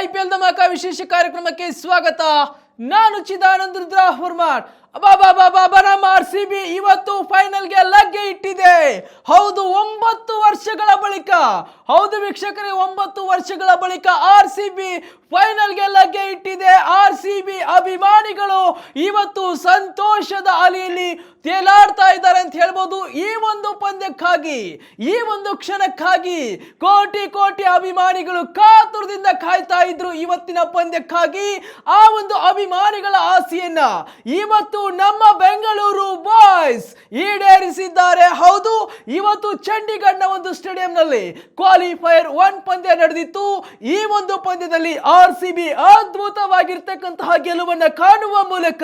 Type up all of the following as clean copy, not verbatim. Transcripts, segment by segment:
IPL dhamaka ವಿಶೇಷ ಕಾರ್ಯಕ್ರಮಕ್ಕೆ ಸ್ವಾಗತ. ನಾನು ಚಿದಾನಂದ ರುದ್ರವರ್ಮನ್. ನಮ್ಮ RCB ಇವತ್ತು ಫೈನಲ್ಗೆ ಲಗ್ಗೆ ಇಟ್ಟಿದೆ. ಹೌದು, 9 ವರ್ಷಗಳ ಬಳಿಕ, ಹೌದು ವೀಕ್ಷಕರೇ, 9 ವರ್ಷಗಳ ಬಳಿಕ RCB ಫೈನಲ್ಗೆ ಲಗ್ಗೆ ಇಟ್ಟಿದೆ. RCB ಅಭಿಮಾನಿಗಳು ಇವತ್ತು ಸಂತೋಷದ ಅಲೆಯಲ್ಲಿ ತೇಲಾಡ್ತಾ ಇದ್ದಾರೆ ಅಂತ ಹೇಳ್ಬೋದು. ಈ ಒಂದು ಪಂದ್ಯಕ್ಕಾಗಿ, ಈ ಒಂದು ಕ್ಷಣಕ್ಕಾಗಿ ಕೋಟಿ ಕೋಟಿ ಅಭಿಮಾನಿಗಳು ಕಾತುರದಿಂದ ಕಾಯ್ತಾ ಇದ್ರು. ಇವತ್ತಿನ ಪಂದ್ಯಕ್ಕಾಗಿ ಆ ಒಂದು ಅಭಿಮಾನಿಗಳ ಆಸೆಯನ್ನ ಇವತ್ತು ನಮ್ಮ ಬೆಂಗಳೂರು ಬಾಯ್ಸ್ ಈಡೇರಿಸಿದ್ದಾರೆ. ಹೌದು, ಇವತ್ತು ಚಂಡೀಗಢನ ಒಂದು ಸ್ಟೇಡಿಯಂನಲ್ಲಿ ಕ್ವಾಲಿಫೈಯರ್ 1 ಪಂದ್ಯ ನಡೆದಿತ್ತು. ಈ ಒಂದು ಪಂದ್ಯದಲ್ಲಿ RCB ಅದ್ಭುತವಾಗಿರ್ತಕ್ಕಂತಹ ಗೆಲುವನ್ನು ಕಾಣುವ ಮೂಲಕ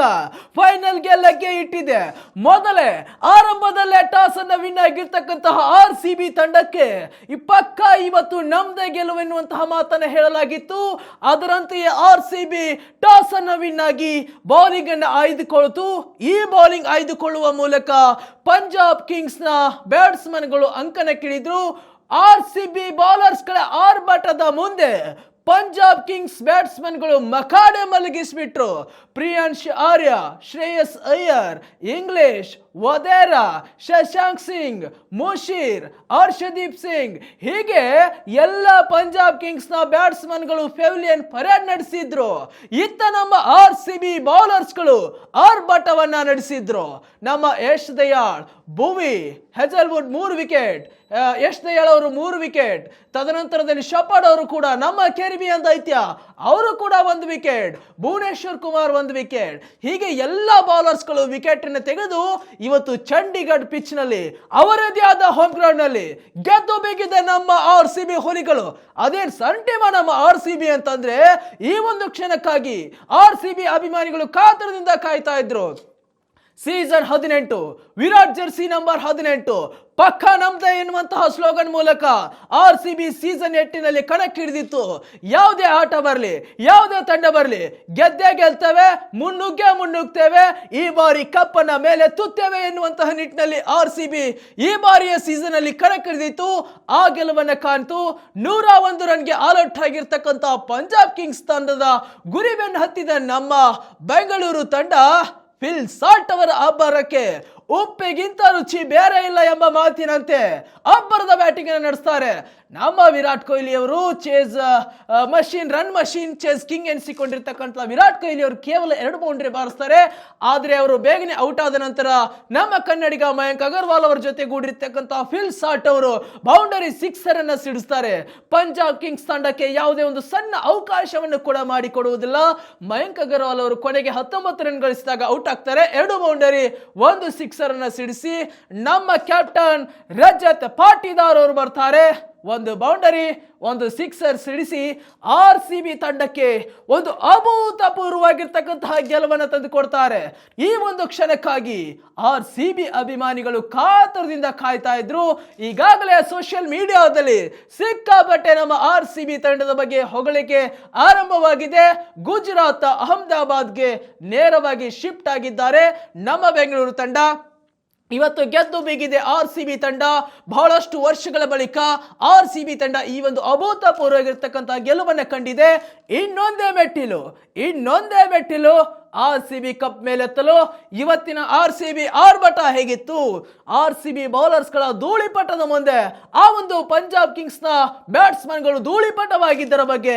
ಫೈನಲ್ಗೆ ಲಗ್ಗೆ ಇಟ್ಟಿದೆ. ಮೊದಲೇ ಆರಂಭದಲ್ಲೇ ಟಾಸ್ ಅನ್ನು ವಿನ್ ಆಗಿರ್ತಕ್ಕಂತಹ RCB ತಂಡಕ್ಕೆ ಪಕ್ಕ ಇವತ್ತು ನಮ್ದೇ ಗೆಲುವು ಎನ್ನುವಂತಹ ಮಾತನ್ನ ಹೇಳಲಾಗಿತ್ತು. ಅದರಂತೆಯೇ RCB ಟಾಸ್ ಅನ್ನು ವಿನ್ ಆಗಿ ಬೌಲಿಂಗ್ ಅನ್ನು ಆಯ್ದುಕೊಳ್ತು. ಈ ಬೌಲಿಂಗ್ ಆಯ್ದುಕೊಳ್ಳುವ ಮೂಲಕ ಪಂಜಾಬ್ ಕಿಂಗ್ಸ್ ನ ಬ್ಯಾಟ್ಸ್ಮನ್ಗಳು ಅಂಕನ ಕಿಳಿದ್ರು. RCB ಬೌಲರ್ಸ್ ಗಳ ಆರ್ಭಟದ ಮುಂದೆ ಪಂಜಾಬ್ ಕಿಂಗ್ಸ್ ಬ್ಯಾಟ್ಸ್ಮನ್ಗಳು ಮಕಾಡೆ ಮಲಗಿಸ್ಬಿಟ್ರು. ಪ್ರಿಯಾಂಶ್ ಆರ್ಯ, ಶ್ರೇಯಸ್ ಅಯ್ಯರ್, ಇಂಗ್ಲಿಷ್, ವದೇರಾ, ಶಶಾಂಕ್ ಸಿಂಗ್, ಮುಷೀರ್, ಹರ್ಷದೀಪ್ ಸಿಂಗ್, ಹೀಗೆ ಎಲ್ಲ ಪಂಜಾಬ್ ಕಿಂಗ್ಸ್ ನ ಬ್ಯಾಟ್ಸ್ಮನ್ಗಳು ಪೆವಿಲಿಯನ್ ಪರೇಡ್ ನಡೆಸಿದ್ರು. ಇತ್ತ ನಮ್ಮ RCB ಬೌಲರ್ಸ್ಗಳು ಆರ್ಭಟವನ್ನ ನಡೆಸಿದ್ರು. ನಮ್ಮ ಯಶ್ ದಯಾಳ್, ಭುವಿ, ಹೆಜಲ್ವುಡ್ 3 ವಿಕೆಟ್, ಯಶ್ ದಯಾಳ್ ಅವರು 3 ವಿಕೆಟ್, ತದನಂತರದಲ್ಲಿ ಶಪಾಡ್ ಅವರು ಕೂಡ, ನಮ್ಮ ಕೆರಿಬಿಯನ್ ದೈತ್ಯ ಅವರು ಕೂಡ 1 ವಿಕೆಟ್, ಭುವನೇಶ್ವರ್ ಕುಮಾರ್ 1 ವಿಕೆಟ್, ಹೀಗೆ ಎಲ್ಲ ಬೌಲರ್ಸ್ಗಳು ವಿಕೆಟ್ ಅನ್ನು ತೆಗೆದು ಇವತ್ತು ಚಂಡೀಗಢ ಪಿಚ್ ನಲ್ಲಿ ಅವರದೇ ಆದ ಹೋಮ್ ಗ್ರೌಂಡ್ ನಲ್ಲಿ ಗೆದ್ದು ಬೇಕಿದೆ ನಮ್ಮ RCB ಹುಲಿಗಳು. ಅದೇನ್ ಸಣ್ಣ ಟೀಮ ನಮ್ಮ RCB ಅಂತಂದ್ರೆ ಈ ಒಂದು ಕ್ಷಣಕ್ಕಾಗಿ RCB ಅಭಿಮಾನಿಗಳು ಕಾತರದಿಂದ ಕಾಯ್ತಾ ಇದ್ರು. ಸೀಸನ್ 18 ವಿರಾಟ್ ಜರ್ಸಿ ನಂಬರ್ 18 ಪಕ್ಕ ನಮ್ದೆ ಎನ್ನುವಂತಹ ಸ್ಲೋಗನ್ ಮೂಲಕ RCB ಸೀಸನ್ 8 ನಲ್ಲಿ ಕಣಕ್ಕಿಳಿದಿತ್ತು. ಯಾವುದೇ ಆಟ ಬರಲಿ, ಯಾವುದೇ ತಂಡ ಬರಲಿ, ಗೆದ್ದೇ ಗೆಲ್ತೇವೆ, ಮುನ್ನುಗ್ತೇವೆ, ಈ ಬಾರಿ ಕಪ್ಪನ್ನ ಮೇಲೆ ತುತ್ತೇವೆ ಎನ್ನುವಂತಹ ನಿಟ್ಟಿನಲ್ಲಿ RCB ಈ ಬಾರಿಯ ಸೀಸನ್ ಅಲ್ಲಿ ಕಣಕ್ಕಿಳಿದಿತ್ತು. ಆ ಗೆಲುವನ್ನ ಕಾಣ್ತು. 101 ರನ್ಗೆ ಆಲ್ ಔಟ್ ಆಗಿರ್ತಕ್ಕಂತಹ ಪಂಜಾಬ್ ಕಿಂಗ್ಸ್ ತಂಡದ ಗುರಿ ಬೆನ್ನು ಹತ್ತಿದ ನಮ್ಮ ಬೆಂಗಳೂರು ತಂಡ ಫಿಲ್ ಸಾಲ್ಟ್ ಅವರ ಅಬ್ಬರಕ್ಕೆ ಉಪ್ಪಿಗಿಂತ ರುಚಿ ಬೇರೆ ಇಲ್ಲ ಎಂಬ ಮಾತಿನಂತೆ ಅಬ್ಬರದ ಬ್ಯಾಟಿಂಗ್ ಅನ್ನು ನಡೆಸ್ತಾರೆ. ನಮ್ಮ ವಿರಾಟ್ ಕೊಹ್ಲಿ ಅವರು chase machine, run machine, chase king ಎನಿಸಿಕೊಂಡಿರ್ತಕ್ಕಂಥ ವಿರಾಟ್ ಕೊಹ್ಲಿ ಅವರು ಕೇವಲ 2 ಬೌಂಡ್ರಿ ಬಾರಿಸ್ತಾರೆ. ಆದರೆ ಅವರು ಬೇಗನೆ ಔಟ್ ಆದ ನಂತರ ನಮ್ಮ ಕನ್ನಡಿಗ ಮಯಾಂಕ್ ಅಗರ್ವಾಲ್ ಅವರ ಜೊತೆ ಗೂಡಿರ್ತಕ್ಕಂಥ ಫಿಲ್ ಸಾಲ್ಟ್ ಅವರು ಬೌಂಡರಿ 6 ಅನ್ನ ಸಿಡಿಸ್ತಾರೆ. ಪಂಜಾಬ್ ಕಿಂಗ್ಸ್ ತಂಡಕ್ಕೆ ಯಾವುದೇ ಒಂದು ಸಣ್ಣ ಅವಕಾಶವನ್ನು ಕೂಡ ಮಾಡಿಕೊಡುವುದಿಲ್ಲ. ಮಯಾಂಕ್ ಅಗರ್ವಾಲ್ ಅವರು ಕೊನೆಗೆ 19 ರನ್ ಗಳಿಸಿದಾಗ ಔಟ್ ಆಗ್ತಾರೆ. 2 ಬೌಂಡರಿ, 1 ಸಿಕ್ಸರ್ ಅನ್ನ ಸಿಡಿಸಿ ನಮ್ಮ ಕ್ಯಾಪ್ಟನ್ ರಜತ್ ಪಾಟಿದಾರ್ ಅವರು ಬರ್ತಾರೆ. 1 ಬೌಂಡರಿ, 1 ಸಿಕ್ಸರ್ ಸಿಡಿಸಿ RCB ತಂಡಕ್ಕೆ ಒಂದು ಅಭೂತಪೂರ್ವವಾಗಿರ್ತಕ್ಕಂತಹ ಗೆಲುವನ್ನು ತಂದುಕೊಡ್ತಾರೆ. ಈ ಒಂದು ಕ್ಷಣಕ್ಕಾಗಿ RCB ಅಭಿಮಾನಿಗಳು ಕಾತರದಿಂದ ಕಾಯ್ತಾ ಇದ್ರು. ಈಗಾಗಲೇ ಸೋಷಿಯಲ್ ಮೀಡಿಯಾದಲ್ಲಿ ಸಿಕ್ಕಾಪಟ್ಟೆ ನಮ್ಮ RCB ತಂಡದ ಬಗ್ಗೆ ಹೊಗಳಿಕೆ ಆರಂಭವಾಗಿದೆ. ಗುಜರಾತ್ ಅಹಮದಾಬಾದ್ಗೆ ನೇರವಾಗಿ ಶಿಫ್ಟ್ ಆಗಿದ್ದಾರೆ ನಮ್ಮ ಬೆಂಗಳೂರು ತಂಡ. ಇವತ್ತು ಗೆದ್ದು ಬೀಗಿದೆ RCB ತಂಡ. ಬಹಳಷ್ಟು ವರ್ಷಗಳ ಬಳಿಕ RCB ತಂಡ ಈ ಒಂದು ಅಭೂತಪೂರ್ವವಾಗಿರ್ತಕ್ಕಂಥ ಗೆಲುವನ್ನು ಕಂಡಿದೆ. ಇನ್ನೊಂದೇ ಮೆಟ್ಟಿಲು RCB ಕಪ್ ಮೇಲೆತ್ತಲು ಇವತ್ತಿನ RCB ಆರ್ಭಟ ಹೇಗಿತ್ತು? RCB ಬೌಲರ್ಸ್ಗಳ ಧೂಳಿಪಟದ ಮುಂದೆ ಆ ಒಂದು ಪಂಜಾಬ್ ಕಿಂಗ್ಸ್ ನ ಬ್ಯಾಟ್ಸ್ಮನ್ಗಳು ಧೂಳಿಪಟವಾಗಿದ್ದರ ಬಗ್ಗೆ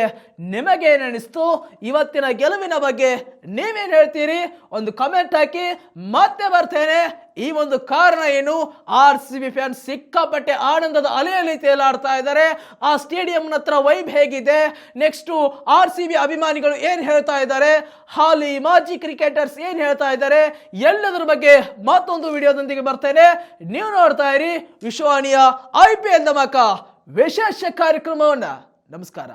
ನಿಮಗೇನಿಸ್ತು? ಇವತ್ತಿನ ಗೆಲುವಿನ ಬಗ್ಗೆ ನೀವೇನು ಹೇಳ್ತೀರಿ? ಒಂದು ಕಮೆಂಟ್ ಹಾಕಿ. ಮತ್ತೆ ಬರ್ತೇನೆ. ಈ ಒಂದು ಕಾರಣ ಏನು? RCB ಫ್ಯಾನ್ಸ್ ಸಿಕ್ಕಾಪಟ್ಟೆ ಆನಂದದ ಅಲೆಯಲ್ಲಿ ತೇಲಾಡ್ತಾ ಇದ್ದಾರೆ. ಆ ಸ್ಟೇಡಿಯಂ ಹತ್ರ ವೈಬ್ ಹೇಗಿದೆ? ನೆಕ್ಸ್ಟ್ RCB ಅಭಿಮಾನಿಗಳು ಏನ್ ಹೇಳ್ತಾ ಇದ್ದಾರೆ? ಹಾಲಿ ಮಾಜಿ ಕ್ರಿಕೆಟರ್ಸ್ ಏನ್ ಹೇಳ್ತಾ ಇದ್ದಾರೆ? ಎಲ್ಲದರ ಬಗ್ಗೆ ಮತ್ತೊಂದು ವಿಡಿಯೋದೊಂದಿಗೆ ಬರ್ತೇನೆ. ನೀವು ನೋಡ್ತಾ ಇರಿ ವಿಶ್ವವಾಣಿಯ IPL ಧಮಾಕ ವಿಶೇಷ ಕಾರ್ಯಕ್ರಮವನ್ನ. ನಮಸ್ಕಾರ.